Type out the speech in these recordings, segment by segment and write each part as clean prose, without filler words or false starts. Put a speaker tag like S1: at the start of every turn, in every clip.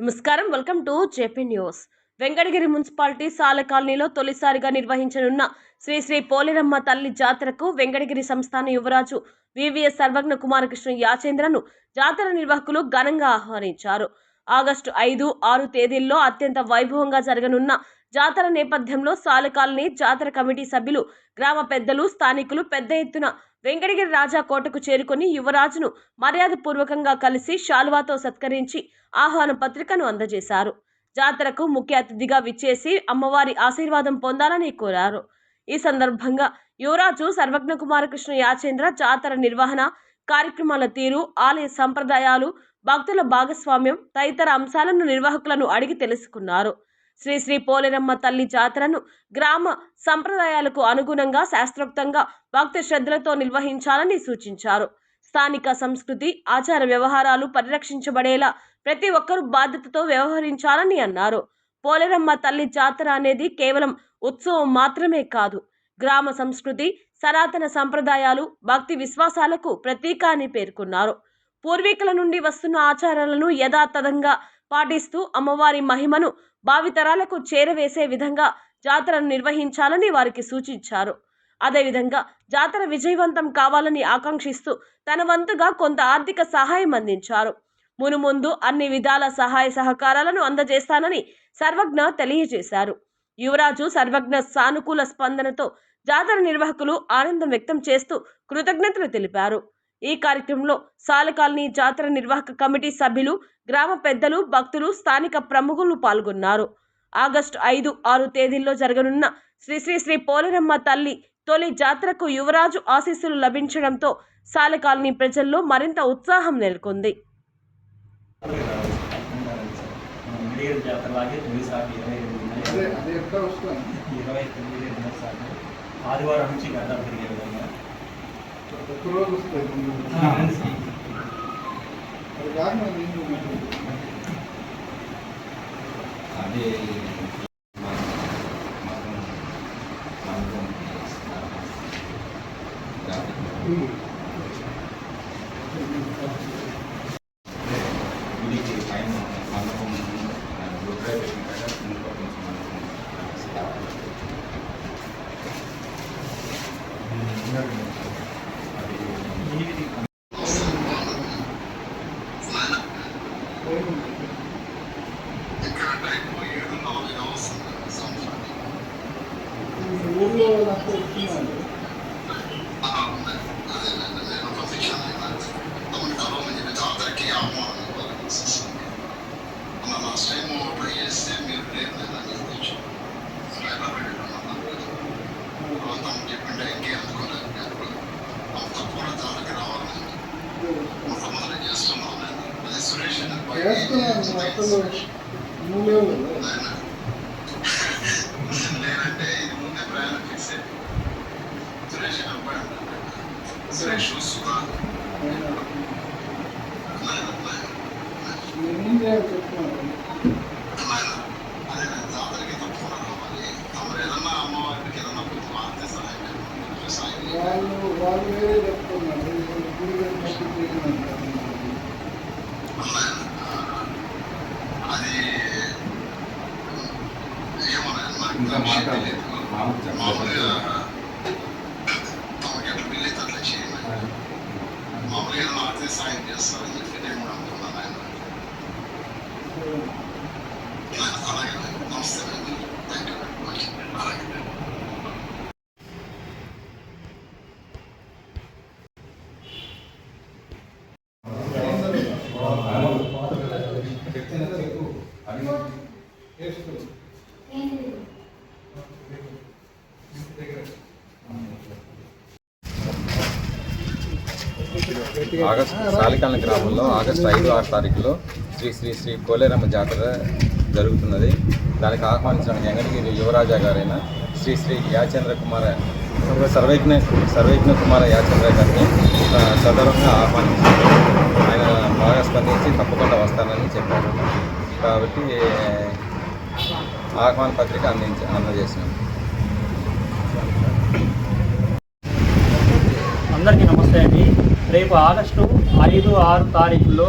S1: నమస్కారం, welcome to JP news. Venkatagiri municipality సాల కాలనీలో తొలిసారిగా నిర్వహించనున్న శ్రీ శ్రీ పోలేరమ్మ తల్లి జాతరకు వెంకటగిరి సంస్థాన యువరాజు వివిఎస్ సర్వజ్ఞ కుమారకృష్ణ యాచేంద్రను జాతర నిర్వాహకులు ఘనంగా ఆహ్వానించారు. ఆగస్టు 5, 6 తేదీల్లో అత్యంత వైభవంగా జరగనున్న జాతర నేపథ్యంలో సాల కాలనీ జాతర కమిటీ సభ్యులు, గ్రామ పెద్దలు, స్థానికులు పెద్ద ఎత్తున వెంకటగిరి రాజా కోటకు చేరుకుని యువరాజును మర్యాదపూర్వకంగా కలిసి శాలువాతో సత్కరించి ఆహ్వాన పత్రికను అందజేశారు. జాతరకు ముఖ్య అతిథిగా విచ్చేసి అమ్మవారి ఆశీర్వాదం పొందాలని కోరారు. ఈ సందర్భంగా యువరాజు సర్వజ్ఞ కుమారకృష్ణ యాచేంద్ర జాతర నిర్వహణ, కార్యక్రమాల తీరు, ఆలయ సంప్రదాయాలు, భక్తుల భాగస్వామ్యం తదితర అంశాలను నిర్వాహకులను అడిగి తెలుసుకున్నారు. శ్రీ శ్రీ పోలేరమ్మ తల్లి జాతరను గ్రామ సంప్రదాయాలకు అనుగుణంగా శాస్త్రోక్తంగా భక్తి శ్రద్ధలతో నిర్వహించాలని సూచించారు. స్థానిక సంస్కృతి, ఆచార వ్యవహారాలు పరిరక్షించబడేలా ప్రతి ఒక్కరూ బాధ్యతతో వ్యవహరించాలని అన్నారు. పోలేరమ్మ తల్లి జాతర అనేది కేవలం ఉత్సవం మాత్రమే కాదు, గ్రామ సంస్కృతి, సనాతన సంప్రదాయాలు, భక్తి విశ్వాసాలకు ప్రతీక అని పేర్కొన్నారు. పూర్వీకుల నుండి వస్తున్న ఆచారాలను యథాతథంగా పాటిస్తూ అమ్మవారి మహిమను భావితరాలకు చేరవేసే విధంగా జాతరను నిర్వహించాలని వారికి సూచించారు. అదేవిధంగా జాతర విజయవంతం కావాలని ఆకాంక్షిస్తూ తన వంతుగా కొంత ఆర్థిక సహాయం అందించారు. మునుముందు అన్ని విధాల సహాయ సహకారాలను అందజేస్తానని సర్వజ్ఞ తెలియజేశారు. యువరాజు సర్వజ్ఞ సానుకూల స్పందనతో జాతర నిర్వాహకులు ఆనందం వ్యక్తం చేస్తూ కృతజ్ఞతలు తెలిపారు. ఈ కార్యక్రమంలో సాల కాలనీ జాతర నిర్వాహక కమిటీ సభ్యులు, గ్రామ పెద్దలు, భక్తులు, స్థానిక ప్రముఖులు పాల్గొన్నారు. ఆగస్టు 5, 6 తేదీల్లో జరగనున్న శ్రీ శ్రీ శ్రీ పోలేరమ్మ తల్లి తొలి జాతరకు యువరాజు ఆశీస్సులు లభించడంతో సాల కాలనీ ప్రజల్లో మరింత ఉత్సాహం నెలకొంది.
S2: ఆదివారం నుంచి గడ్డ తిరిగే విధంగా అదే గుడికి పైన మండపం రుద్రాయి పెట్టిన
S3: ఊళ్ళో నాకు వచ్చినాడు.
S4: లాస్ట్ టైం ట్రై చేస్తే మీరు లేదు చెప్పిన టైంకి అందుకోలేదు. అంత తక్కువ దానికి రావాలని మొట్టమొదటి చేస్తున్నాను నేను. అదే సురేష్ లేదంటే ఇది ముందే ప్రయాణం ఫిక్స్ అయింది. సురేష్ అబ్బాయి సురేష్ సుధా అదే జాతరకి తప్పకుండా రావాలి. తమరు ఏదన్నా అమ్మవారికి ఏదన్నా కొంచెం ఆర్థిక సహాయం
S3: వాళ్ళు వేరే చెప్తున్నారు.
S4: అది ఏమన్నా మామూలుగా తమకి ఎట్లా వీలైతే అట్లా చేయాలి. మామూలుగా ఏదైనా ఆర్థిక సాయం చేస్తారని చెప్పి నేను కూడా అనుకున్నాను. ఆయన అలాగే నమస్తే అండి, థ్యాంక్ యూ వెరీ మచ్. అలాగే
S5: సాలికాలన గ్రామంలో ఆగస్టు 5, 6 తారీఖులో శ్రీ శ్రీ శ్రీ పోలేరమ్మ జాతర జరుగుతున్నది. దానికి ఆహ్వానించిన వెంకటగిరి యువరాజా గారైన శ్రీ శ్రీ యాచేంద్ర కుమార సర్వజ్ఞ కుమార యాచేంద్ర గారిని సదరంగా ఆహ్వానించారు. ఆయన బాగా స్పందించి తప్పకుండా వస్తానని చెప్పారు. కాబట్టి ఆహ్వాన పత్రిక అందజేసినాం.
S2: అందరికీ నమస్తే అండి. రేపు ఆగస్టు 5, 6 తారీఖుల్లో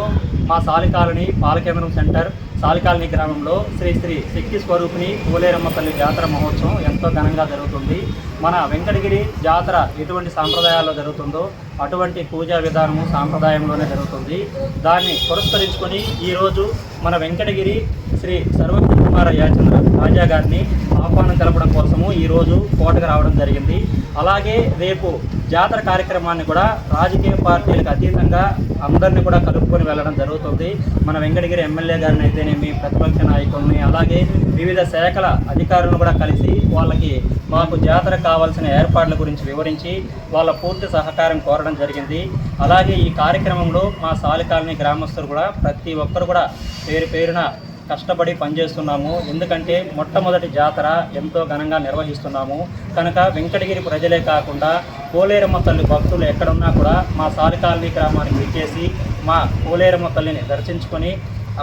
S6: మా సాలికాలనీ పాలకేంద్రం సెంటర్ సాలికాలనీ గ్రామంలో శ్రీ శ్రీ శక్తి స్వరూపిణి పోలేరమ్మ తల్లి జాతర మహోత్సవం ఎంతో ఘనంగా జరుగుతుంది. మన వెంకటగిరి జాతర ఎటువంటి సాంప్రదాయాల్లో జరుగుతుందో అటువంటి పూజా విధానము సాంప్రదాయంలోనే జరుగుతుంది. దాన్ని పురస్కరించుకొని ఈరోజు మన వెంకటగిరి శ్రీ సర్వజ్ఞ కుమార యాచంద్ర రాజా గారిని ఆహ్వానం తెలపడం కోసము ఈరోజు కోటకు రావడం జరిగింది. అలాగే రేపు జాతర కార్యక్రమాన్ని కూడా రాజకీయ పార్టీలకు అతీతంగా అందరినీ కూడా కలుపుకొని వెళ్ళడం జరుగుతుంది. మన వెంకటగిరి ఎమ్మెల్యే గారిని అయితేనేమి, ప్రతిపక్ష నాయకుల్ని, అలాగే వివిధ శాఖల అధికారులను కూడా కలిసి వాళ్ళకి మాకు జాతర కావాల్సిన ఏర్పాట్ల గురించి వివరించి వాళ్ళ పూర్తి సహకారం కోరడం జరిగింది. అలాగే ఈ కార్యక్రమంలో మా సాలికాలనీ గ్రామస్తులు కూడా ప్రతి ఒక్కరు కూడా పేరు పేరున కష్టపడి పనిచేస్తున్నాము. ఎందుకంటే మొట్టమొదటి జాతర ఎంతో ఘనంగా నిర్వహిస్తున్నాము కనుక వెంకటగిరి ప్రజలే కాకుండా పోలేరమ్మ తల్లి భక్తులు ఎక్కడున్నా కూడా మా సాలికాలనీ గ్రామానికి విచ్చేసి మా పోలేరమ్మ తల్లిని దర్శించుకొని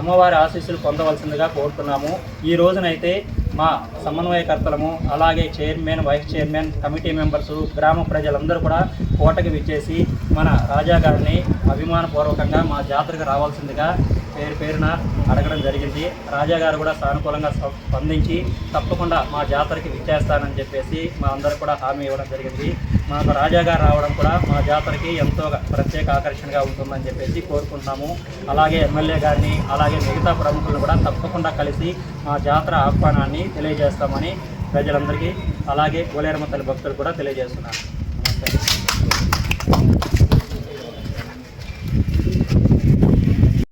S6: అమ్మవారి ఆశీస్సులు పొందవలసిందిగా కోరుతున్నాము. ఈ రోజునైతే మా సమన్వయకర్తలము, అలాగే chairman, vice chairman, committee members, గ్రామ ప్రజలందరూ కూడా కోటకి విచ్చేసి మన రాజా గారిని అభిమానపూర్వకంగా మా జాతరకు రావాల్సిందిగా పేరు పేరున అడగడం జరిగింది. రాజా గారు కూడా సానుకూలంగా స్పందించి తప్పకుండా మా జాతరకి విచ్చేస్తానని చెప్పేసి మా అందరూ కూడా హామీ ఇవ్వడం జరిగింది. మాకు రాజా గారు రావడం కూడా మా జాతరకి ఎంతో ప్రత్యేక ఆకర్షణగా ఉంటుందని చెప్పేసి కోరుకుంటున్నాము. అలాగే ఎమ్మెల్యే గారిని, అలాగే మిగతా ప్రముఖులను కూడా తప్పకుండా కలిసి మా జాతర ఆహ్వానాన్ని తెలియజేస్తామని ప్రజలందరికీ, అలాగే పోలేరమ్మ తల్లి భక్తులు కూడా తెలియజేస్తున్నాను. నమస్తే.